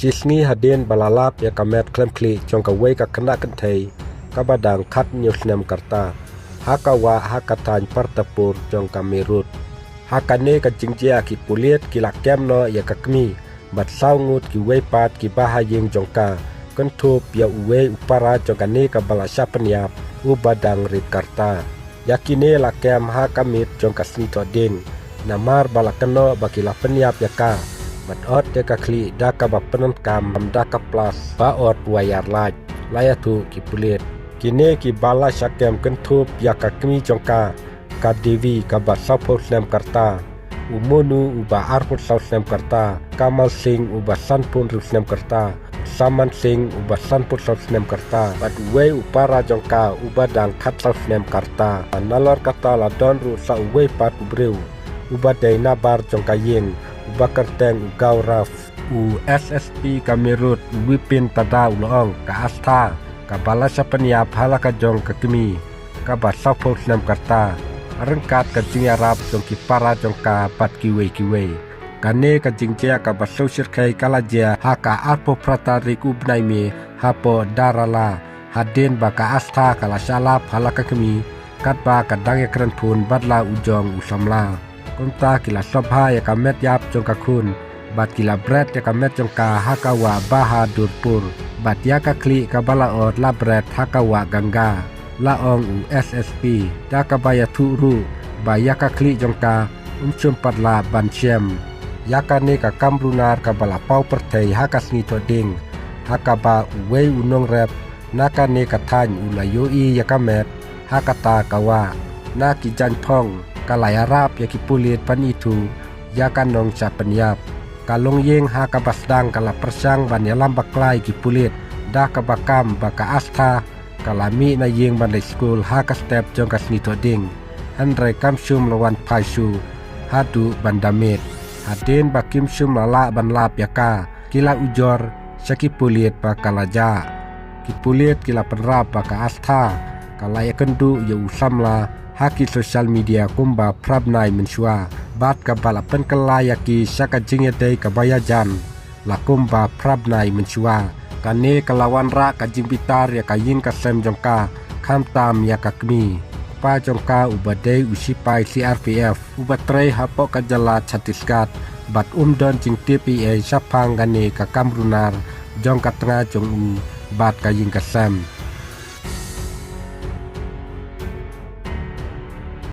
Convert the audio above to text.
Sisngi hadin balalap ya kamet klem kli jong ka wei ka kena kentai ka badang kat nyusnem karta haka wa haka tan partapur jong ka merut haka ne ka jingjia ki puliet ki lakem no ya ka kmi bat saungut ki wei pat ki bahayeng jong ka kentup ya uwe upara jong ka ne ka balasya penyap u badang rit karta yakine lakem haka mit jong ka sni to ding namar balakeno bakila penyap ya ka ot ya ka kli daka ba penan kam daka plus ba ot wayar laj layatu ki puliet kine ki bala syakem kentup ya ka kmi jongka ka devi ka ba sapor slem karta umunu uba arput saus slem karta kamal sing uba sanpun ru slem karta saman sing uba sanput saus slem karta bad we upara jongka uba dang khat saus slem karta nalor kata la don ru sa we pat ubreu uba dai nabar jongka yeng bakar teng gau raf u SSP kamerut wipin tada ulong ka asta ka balasa penyap halaka jong ka kemi ka basapol nam karta rengkat ka jingya rap jong ki para jong ka pat kiwe kane ka jingja ka basosir kai kalaja haka arpo pratari kubnai me hapo darala hadin baka asta kala salap halaka kemi kat ba kadang ekran pun badla ujong usamla kunta kila sobha ya kamet yap jong ka kun bat kila bread ya kamet jong ka hakawa bahadur pur bat ya ka kli ka bala or la bread hakawa gangga la ong u SSP da ka baya turu ba ya ka kli jong ka pat la ban chem ya ka ne ka kamrunar ka bala pau pertei hakas ni to ding hakaba we unong rep naka ne ka than ula yoi ya kamet hakata kawa na ki jan thong kalai arab ya ki pulit pan itu ya kan nong cha penyap kalong yeng ha ka basdang kala persang ban ya lambak lai ki pulit da ka bakam baka asta kalami na yeng ban school ha ka step jong ka sni to ding handrai kam sum lawan paisu hadu bandamet hadin bakim sum lala ban lap ya ka kila ujor saki pulit bakalaja ki pulit kila penrap baka asta kala ya kendu ya usamla haki sosial media kumba prabnai mensua bat ka balapan kelayaki saka jingya dei kabaya jan la kumba prabnai mensua kane kalawan ra ka jingbitar ya kayin ka sem jongka khamtam ya ka kmi pa jongka ubadei usipai CRPF ubatrei hapo ka jala Chhattisgarh bat don jing TPA sapang gane ka kamrunar jongka tengah jong bat kayin ka sem